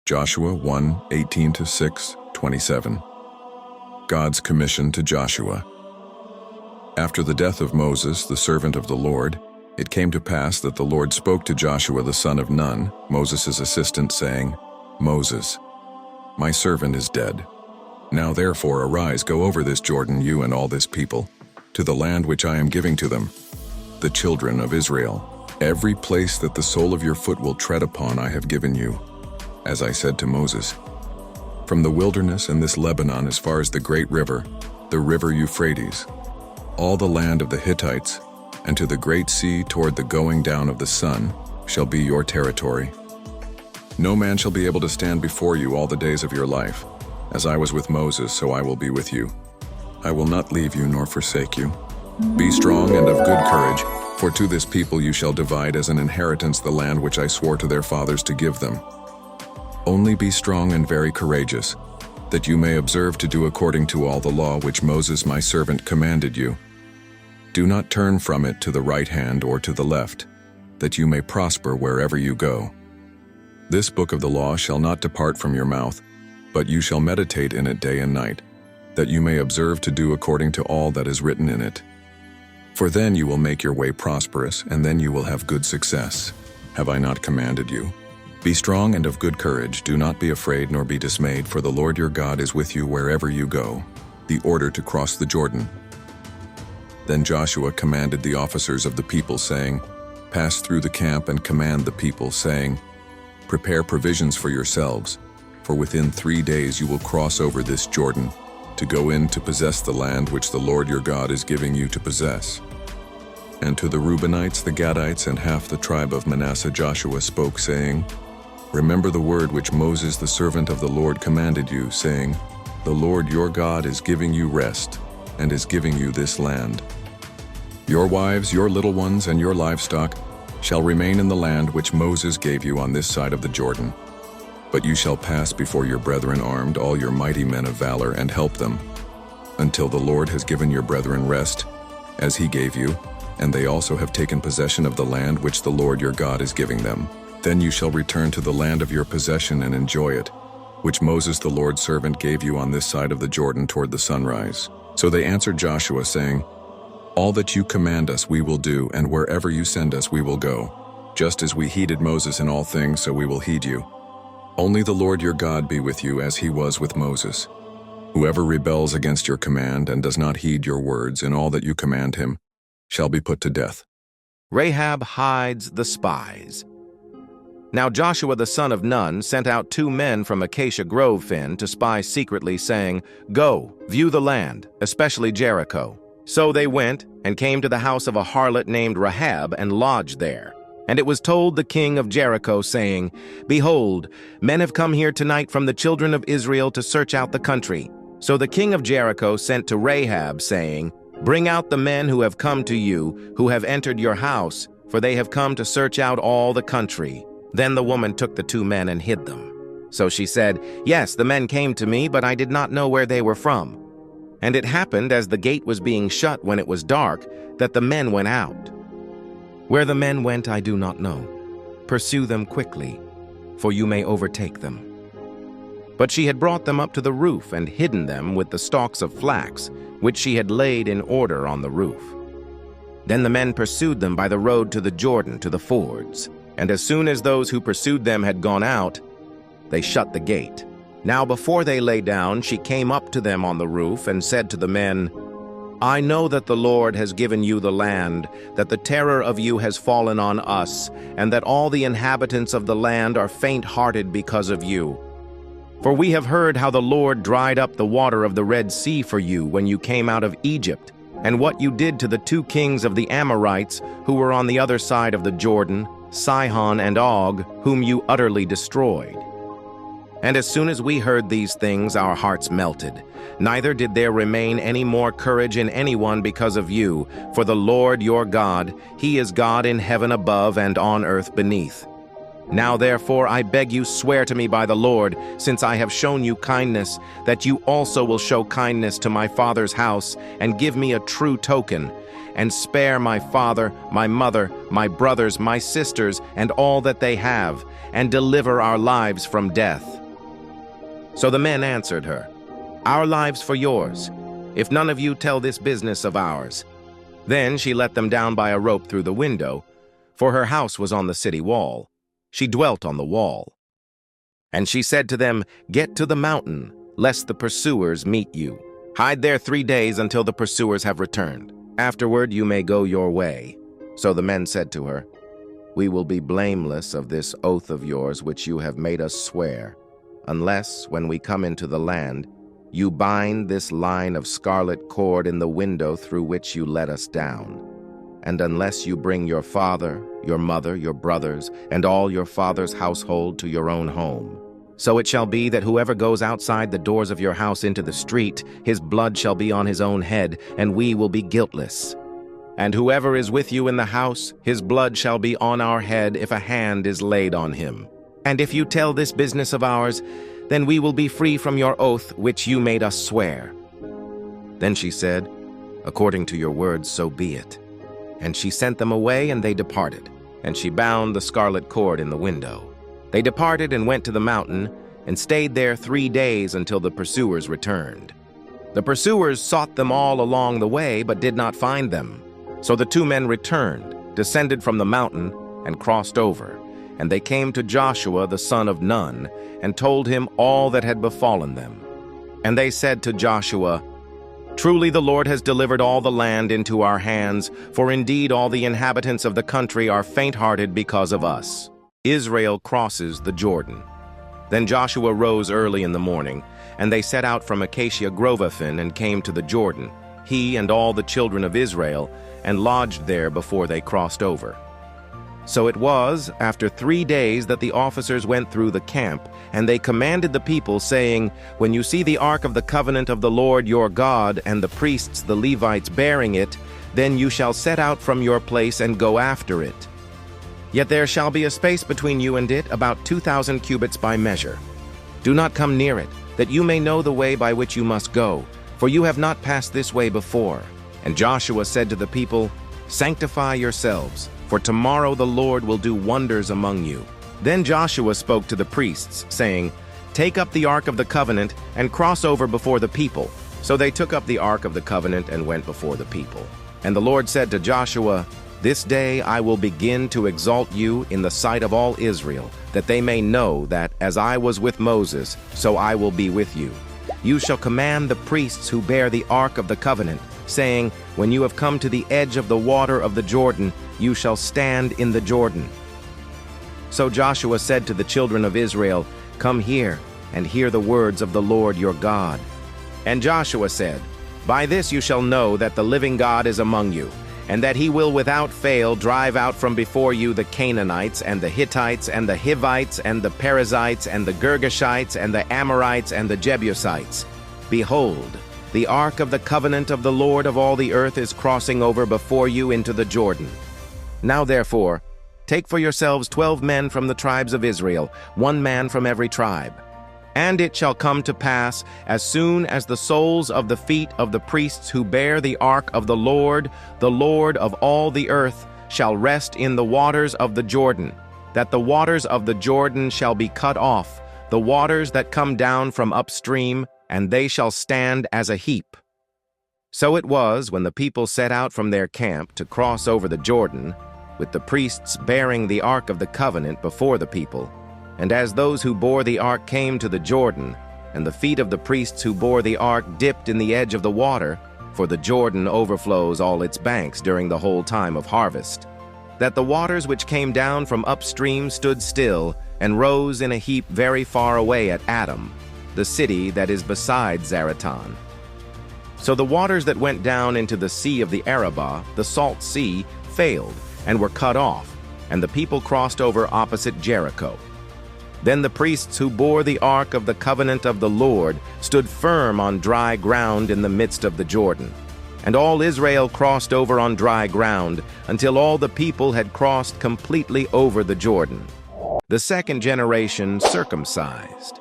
Joshua 1:18-6:27. God's commission to Joshua. After the death of Moses, the servant of the Lord, it came to pass that the Lord spoke to Joshua the son of Nun, Moses' assistant, saying, Moses, my servant is dead. Now therefore arise, go over this Jordan, you and all this people, to the land which I am giving to them, the children of Israel. Every place that the sole of your foot will tread upon I have given you, as I said to Moses. From the wilderness and this Lebanon as far as the great river, the river Euphrates, all the land of the Hittites, and to the great sea toward the going down of the sun, shall be your territory. No man shall be able to stand before you all the days of your life. As I was with Moses, so I will be with you. I will not leave you nor forsake you. Be strong and of good courage, for to this people you shall divide as an inheritance the land which I swore to their fathers to give them. Only be strong and very courageous, that you may observe to do according to all the law which Moses my servant commanded you. Do not turn from it to the right hand or to the left, that you may prosper wherever you go. This book of the law shall not depart from your mouth, but you shall meditate in it day and night, that you may observe to do according to all that is written in it. For then you will make your way prosperous, and then you will have good success. Have I not commanded you? Be strong and of good courage, do not be afraid nor be dismayed, for the Lord your God is with you wherever you go. The order to cross the Jordan. Then Joshua commanded the officers of the people, saying, Pass through the camp and command the people, saying, Prepare provisions for yourselves, for within 3 days you will cross over this Jordan, to go in to possess the land which the Lord your God is giving you to possess. And to the Reubenites, the Gadites, and half the tribe of Manasseh Joshua spoke, saying, Remember the word which Moses the servant of the Lord commanded you, saying, The Lord your God is giving you rest, and is giving you this land. Your wives, your little ones, and your livestock shall remain in the land which Moses gave you on this side of the Jordan. But you shall pass before your brethren armed, all your mighty men of valor, and help them, until the Lord has given your brethren rest, as he gave you, and they also have taken possession of the land which the Lord your God is giving them. Then you shall return to the land of your possession and enjoy it, which Moses the Lord's servant gave you on this side of the Jordan toward the sunrise. So they answered Joshua, saying, All that you command us we will do, and wherever you send us we will go. Just as we heeded Moses in all things, so we will heed you. Only the Lord your God be with you as he was with Moses. Whoever rebels against your command and does not heed your words in all that you command him shall be put to death. Rahab hides the spies. Now Joshua the son of Nun sent out 2 men from Acacia Grove Fen to spy secretly, saying, Go, view the land, especially Jericho. So they went and came to the house of a harlot named Rahab and lodged there. And it was told the king of Jericho, saying, Behold, men have come here tonight from the children of Israel to search out the country. So the king of Jericho sent to Rahab, saying, Bring out the men who have come to you, who have entered your house, for they have come to search out all the country. Then the woman took the 2 men and hid them. So she said, Yes, the men came to me, but I did not know where they were from. And it happened, as the gate was being shut when it was dark, that the men went out. Where the men went I do not know. Pursue them quickly, for you may overtake them. But she had brought them up to the roof and hidden them with the stalks of flax, which she had laid in order on the roof. Then the men pursued them by the road to the Jordan, to the fords. And as soon as those who pursued them had gone out, they shut the gate. Now before they lay down, she came up to them on the roof and said to the men, I know that the Lord has given you the land, that the terror of you has fallen on us, and that all the inhabitants of the land are faint-hearted because of you. For we have heard how the Lord dried up the water of the Red Sea for you when you came out of Egypt, and what you did to the 2 kings of the Amorites who were on the other side of the Jordan, Sihon and Og, whom you utterly destroyed. And as soon as we heard these things, our hearts melted. Neither did there remain any more courage in anyone because of you, for the Lord your God, he is God in heaven above and on earth beneath. Now therefore I beg you, swear to me by the Lord, since I have shown you kindness, that you also will show kindness to my father's house, and give me a true token, and spare my father, my mother, my brothers, my sisters, and all that they have, and deliver our lives from death. So the men answered her, "Our lives for yours, if none of you tell this business of ours." Then she let them down by a rope through the window, for her house was on the city wall. She dwelt on the wall. And she said to them, "Get to the mountain, lest the pursuers meet you. Hide there 3 days until the pursuers have returned. Afterward you may go your way." So the men said to her, "We will be blameless of this oath of yours which you have made us swear, unless, when we come into the land, you bind this line of scarlet cord in the window through which you let us down, and unless you bring your father, your mother, your brothers, and all your father's household to your own home. So it shall be that whoever goes outside the doors of your house into the street, his blood shall be on his own head, and we will be guiltless. And whoever is with you in the house, his blood shall be on our head if a hand is laid on him. And if you tell this business of ours, then we will be free from your oath which you made us swear." Then she said, "According to your words, so be it." And she sent them away, and they departed. And she bound the scarlet cord in the window. They departed and went to the mountain, and stayed there 3 days until the pursuers returned. The pursuers sought them all along the way, but did not find them. So the 2 men returned, descended from the mountain, and crossed over. And they came to Joshua the son of Nun, and told him all that had befallen them. And they said to Joshua, "Truly the Lord has delivered all the land into our hands, for indeed all the inhabitants of the country are faint-hearted because of us." Israel crosses the Jordan. Then Joshua rose early in the morning, and they set out from Acacia Grovaphin and came to the Jordan, he and all the children of Israel, and lodged there before they crossed over. So it was, after 3 days, that the officers went through the camp, and they commanded the people, saying, "When you see the ark of the covenant of the Lord your God, and the priests the Levites bearing it, then you shall set out from your place and go after it. Yet there shall be a space between you and it, about 2,000 cubits by measure. Do not come near it, that you may know the way by which you must go, for you have not passed this way before." And Joshua said to the people, "Sanctify yourselves, for tomorrow the Lord will do wonders among you." Then Joshua spoke to the priests, saying, "Take up the ark of the covenant and cross over before the people." So they took up the ark of the covenant and went before the people. And the Lord said to Joshua, "This day I will begin to exalt you in the sight of all Israel, that they may know that, as I was with Moses, so I will be with you. You shall command the priests who bear the ark of the covenant, saying, When you have come to the edge of the water of the Jordan, you shall stand in the Jordan." So Joshua said to the children of Israel, "Come here, and hear the words of the Lord your God." And Joshua said, "By this you shall know that the living God is among you, and that he will without fail drive out from before you the Canaanites, and the Hittites, and the Hivites, and the Perizzites, and the Girgashites, and the Amorites, and the Jebusites. Behold, the ark of the covenant of the Lord of all the earth is crossing over before you into the Jordan. Now therefore, take for yourselves 12 men from the tribes of Israel, 1 man from every tribe. And it shall come to pass, as soon as the soles of the feet of the priests who bear the ark of the Lord of all the earth, shall rest in the waters of the Jordan, that the waters of the Jordan shall be cut off, the waters that come down from upstream, and they shall stand as a heap." So it was, when the people set out from their camp to cross over the Jordan, with the priests bearing the ark of the covenant before the people, and as those who bore the ark came to the Jordan, and the feet of the priests who bore the ark dipped in the edge of the water, for the Jordan overflows all its banks during the whole time of harvest, that the waters which came down from upstream stood still, and rose in a heap very far away at Adam, the city that is beside Zaretan. So the waters that went down into the sea of the Arabah, the salt sea, failed, and were cut off, and the people crossed over opposite Jericho. Then the priests who bore the ark of the covenant of the Lord stood firm on dry ground in the midst of the Jordan. And all Israel crossed over on dry ground, until all the people had crossed completely over the Jordan. The second generation circumcised.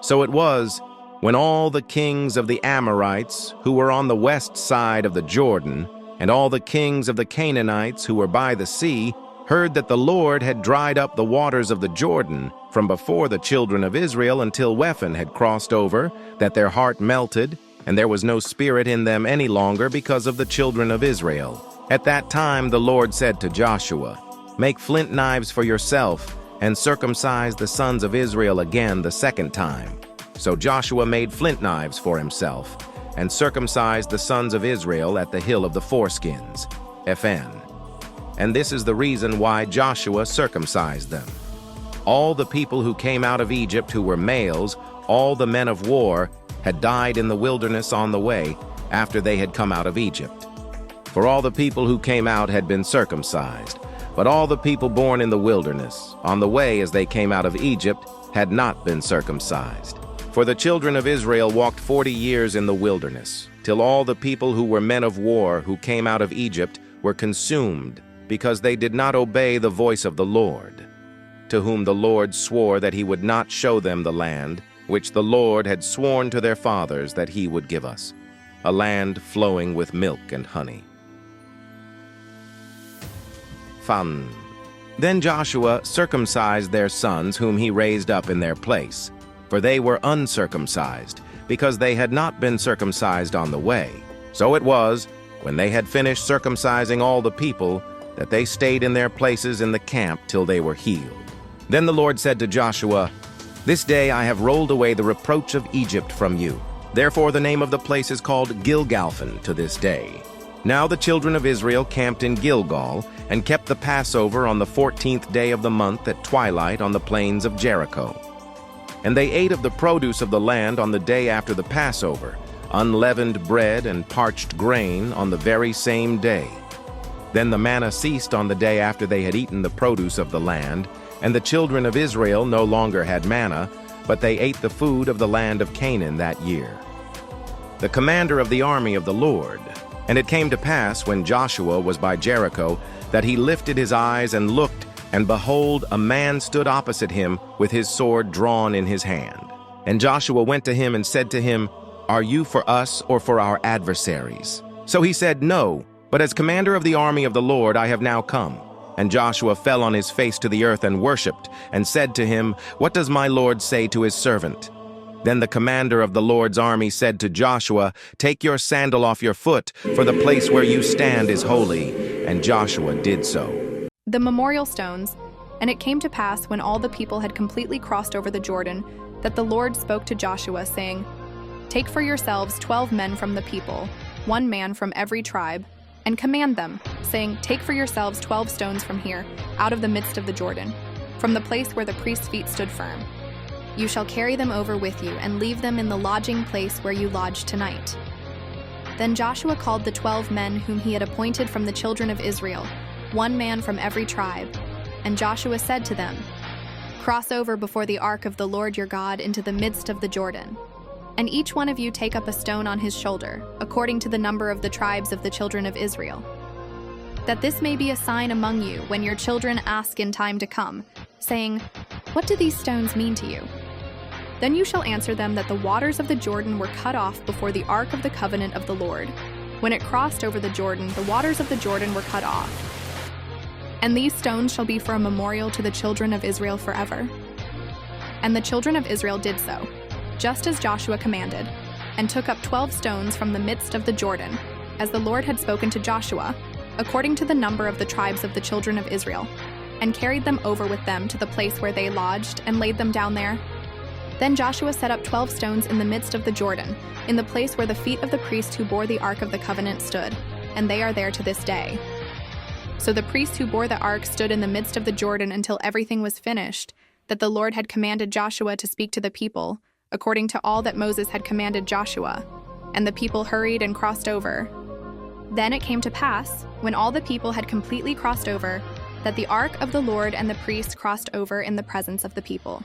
So it was, when all the kings of the Amorites, who were on the west side of the Jordan, and all the kings of the Canaanites, who were by the sea, heard that the Lord had dried up the waters of the Jordan from before the children of Israel until Wephan had crossed over, that their heart melted, and there was no spirit in them any longer because of the children of Israel. At that time the Lord said to Joshua, "Make flint knives for yourself, and circumcise the sons of Israel again the second time." So Joshua made flint knives for himself, and circumcised the sons of Israel at the hill of the foreskins, Ephan. And this is the reason why Joshua circumcised them. All the people who came out of Egypt who were males, all the men of war, had died in the wilderness on the way after they had come out of Egypt. For all the people who came out had been circumcised, but all the people born in the wilderness, on the way as they came out of Egypt, had not been circumcised. For the children of Israel walked 40 years in the wilderness, till all the people who were men of war who came out of Egypt were consumed, because they did not obey the voice of the Lord, to whom the Lord swore that he would not show them the land which the Lord had sworn to their fathers that he would give us, a land flowing with milk and honey. Then Joshua circumcised their sons whom he raised up in their place, for they were uncircumcised, because they had not been circumcised on the way. So it was, when they had finished circumcising all the people, that they stayed in their places in the camp till they were healed. Then the Lord said to Joshua, "This day I have rolled away the reproach of Egypt from you." Therefore the name of the place is called Gilgalphan to this day. Now the children of Israel camped in Gilgal, and kept the Passover on the 14th day of the month at twilight on the plains of Jericho. And they ate of the produce of the land on the day after the Passover, unleavened bread and parched grain on the very same day. Then the manna ceased on the day after they had eaten the produce of the land, and the children of Israel no longer had manna, but they ate the food of the land of Canaan that year. The commander of the army of the Lord. And it came to pass, when Joshua was by Jericho, that he lifted his eyes and looked, and behold, a man stood opposite him with his sword drawn in his hand. And Joshua went to him and said to him, "Are you for us or for our adversaries?" So he said, "No, but as commander of the army of the Lord I have now come." And Joshua fell on his face to the earth and worshipped, and said to him, "What does my Lord say to his servant?" Then the commander of the Lord's army said to Joshua, "Take your sandal off your foot, for the place where you stand is holy." And Joshua did so. The memorial stones. And it came to pass, when all the people had completely crossed over the Jordan, that the Lord spoke to Joshua, saying, "Take for yourselves 12 men from the people, 1 man from every tribe, and command them, saying, Take for yourselves 12 stones from here, out of the midst of the Jordan, from the place where the priest's feet stood firm. You shall carry them over with you, and leave them in the lodging place where you lodge tonight." Then Joshua called the 12 men whom he had appointed from the children of Israel, 1 man from every tribe. And Joshua said to them, "Cross over before the ark of the Lord your God into the midst of the Jordan. And each one of you take up a stone on his shoulder, according to the number of the tribes of the children of Israel. That this may be a sign among you when your children ask in time to come, saying, 'What do these stones mean to you?' Then you shall answer them that the waters of the Jordan were cut off before the ark of the covenant of the Lord. When it crossed over the Jordan, the waters of the Jordan were cut off. And these stones shall be for a memorial to the children of Israel forever." And the children of Israel did so, just as Joshua commanded, and took up 12 stones from the midst of the Jordan, as the Lord had spoken to Joshua, according to the number of the tribes of the children of Israel, and carried them over with them to the place where they lodged, and laid them down there. Then Joshua set up 12 stones in the midst of the Jordan, in the place where the feet of the priests who bore the ark of the covenant stood, and they are there to this day. So the priests who bore the ark stood in the midst of the Jordan until everything was finished, that the Lord had commanded Joshua to speak to the people, according to all that Moses had commanded Joshua. And the people hurried and crossed over. Then it came to pass, when all the people had completely crossed over, that the ark of the Lord and the priests crossed over in the presence of the people.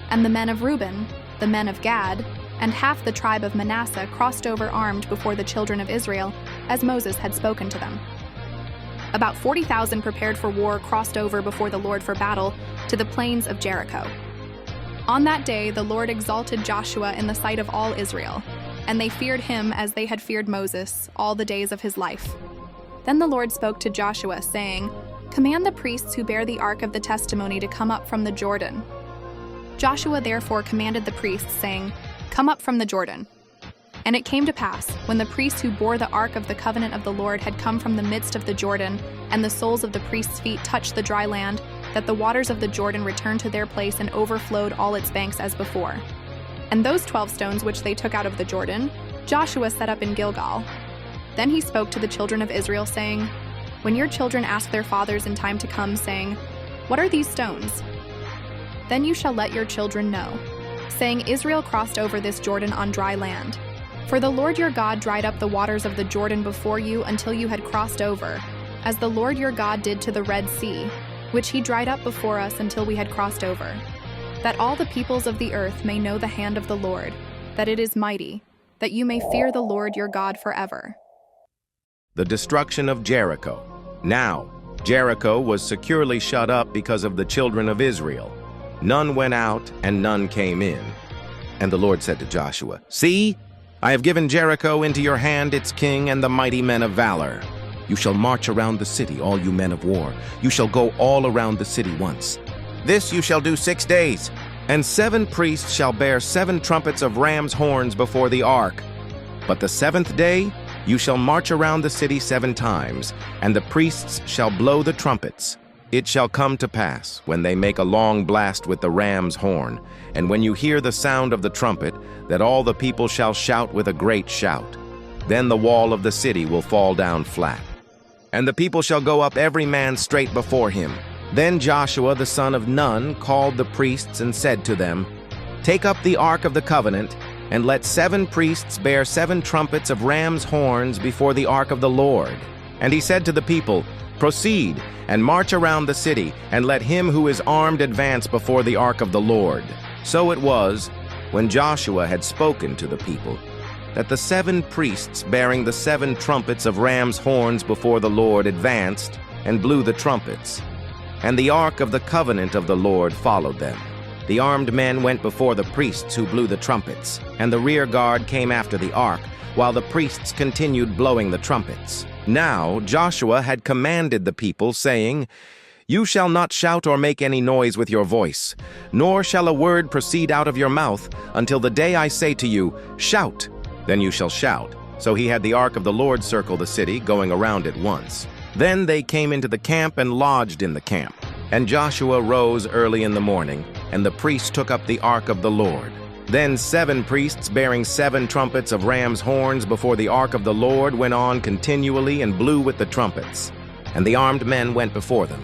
And the men of Reuben, the men of Gad, and half the tribe of Manasseh crossed over armed before the children of Israel, as Moses had spoken to them. About 40,000 prepared for war crossed over before the Lord for battle to the plains of Jericho. On that day the Lord exalted Joshua in the sight of all Israel, and they feared him as they had feared Moses all the days of his life. Then the Lord spoke to Joshua, saying, "Command the priests who bear the ark of the testimony to come up from the Jordan." Joshua therefore commanded the priests, saying, "Come up from the Jordan." And it came to pass, when the priests who bore the ark of the covenant of the Lord had come from the midst of the Jordan, and the soles of the priests' feet touched the dry land, that the waters of the Jordan returned to their place and overflowed all its banks as before. And those 12 stones which they took out of the Jordan, Joshua set up in Gilgal. Then he spoke to the children of Israel, saying, "When your children ask their fathers in time to come, saying, 'What are these stones?' then you shall let your children know, saying, 'Israel crossed over this Jordan on dry land.' For the Lord your God dried up the waters of the Jordan before you until you had crossed over, as the Lord your God did to the Red Sea, which he dried up before us until we had crossed over, that all the peoples of the earth may know the hand of the Lord, that it is mighty, that you may fear the Lord your God forever." The destruction of Jericho. Now, Jericho was securely shut up because of the children of Israel. None went out and none came in. And the Lord said to Joshua, "See, I have given Jericho into your hand, its king, and the mighty men of valor. You shall march around the city, all you men of war. You shall go all around the city once. This you shall do 6 days. And 7 priests shall bear 7 trumpets of ram's horns before the ark. But the 7th day you shall march around the city 7 times, and the priests shall blow the trumpets. It shall come to pass, when they make a long blast with the ram's horn, and when you hear the sound of the trumpet, that all the people shall shout with a great shout. Then the wall of the city will fall down flat. And the people shall go up every man straight before him. Then Joshua the son of Nun called the priests and said to them, "Take up the ark of the covenant, and let 7 priests bear 7 trumpets of ram's horns before the ark of the Lord." And he said to the people, "Proceed, and march around the city, and let him who is armed advance before the ark of the Lord." So it was, when Joshua had spoken to the people, that the 7 priests bearing the 7 trumpets of ram's horns before the Lord advanced and blew the trumpets. And the ark of the covenant of the Lord followed them. The armed men went before the priests who blew the trumpets, and the rear guard came after the ark, while the priests continued blowing the trumpets. Now Joshua had commanded the people, saying, "You shall not shout or make any noise with your voice, nor shall a word proceed out of your mouth until the day I say to you, 'Shout,' then you shall shout." So he had the ark of the Lord circle the city, going around it once. Then they came into the camp and lodged in the camp. And Joshua rose early in the morning, and the priests took up the ark of the Lord. Then 7 priests bearing 7 trumpets of ram's horns before the ark of the Lord went on continually and blew with the trumpets. And the armed men went before them.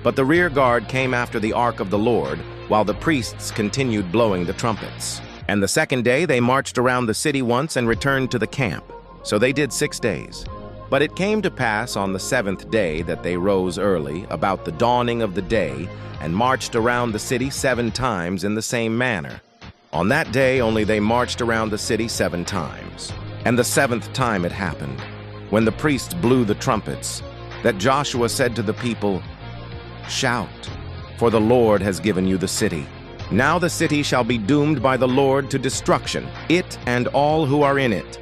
But the rear guard came after the ark of the Lord, while the priests continued blowing the trumpets. And the 2nd day they marched around the city once and returned to the camp. So they did 6 days. But it came to pass on the 7th day that they rose early, about the dawning of the day, and marched around the city 7 times in the same manner. On that day only they marched around the city 7 times. And the 7th time it happened, when the priests blew the trumpets, that Joshua said to the people, "Shout, for the Lord has given you the city. Now the city shall be doomed by the Lord to destruction, it and all who are in it.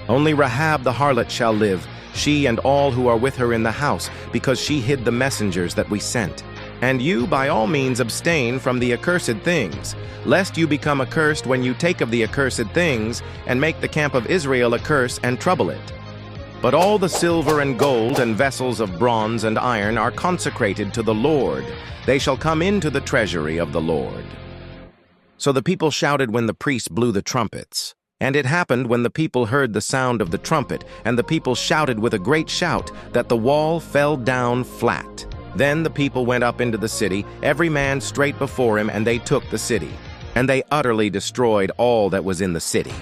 Only Rahab the harlot shall live, she and all who are with her in the house, because she hid the messengers that we sent. And you by all means abstain from the accursed things, lest you become accursed when you take of the accursed things, and make the camp of Israel a curse and trouble it. But all the silver and gold and vessels of bronze and iron are consecrated to the Lord. They shall come into the treasury of the Lord." So the people shouted when the priests blew the trumpets. And it happened when the people heard the sound of the trumpet, and the people shouted with a great shout, that the wall fell down flat. Then the people went up into the city, every man straight before him, and they took the city. And they utterly destroyed all that was in the city,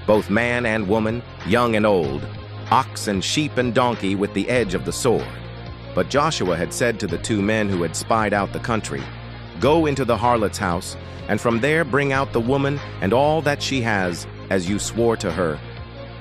both man and woman, young and old, ox and sheep and donkey with the edge of the sword. But Joshua had said to the 2 men who had spied out the country, "Go into the harlot's house, and from there bring out the woman and all that she has, as you swore to her."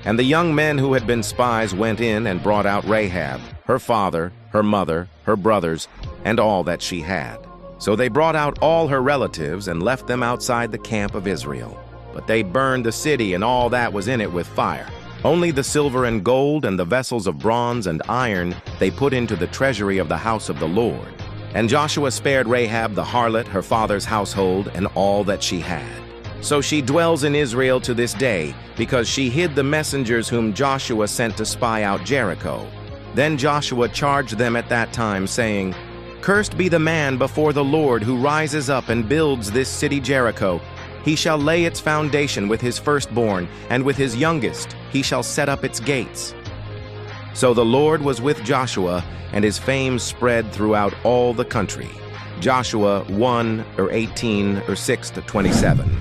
And the young men who had been spies went in and brought out Rahab, her father, her mother, her brothers, and all that she had. So they brought out all her relatives and left them outside the camp of Israel. But they burned the city and all that was in it with fire. Only the silver and gold and the vessels of bronze and iron they put into the treasury of the house of the Lord. And Joshua spared Rahab the harlot, her father's household, and all that she had. So she dwells in Israel to this day, because she hid the messengers whom Joshua sent to spy out Jericho. Then Joshua charged them at that time, saying, "Cursed be the man before the Lord who rises up and builds this city Jericho. He shall lay its foundation with his firstborn, and with his youngest he shall set up its gates." So the Lord was with Joshua, and his fame spread throughout all the country. Joshua 1:18 or 6-27.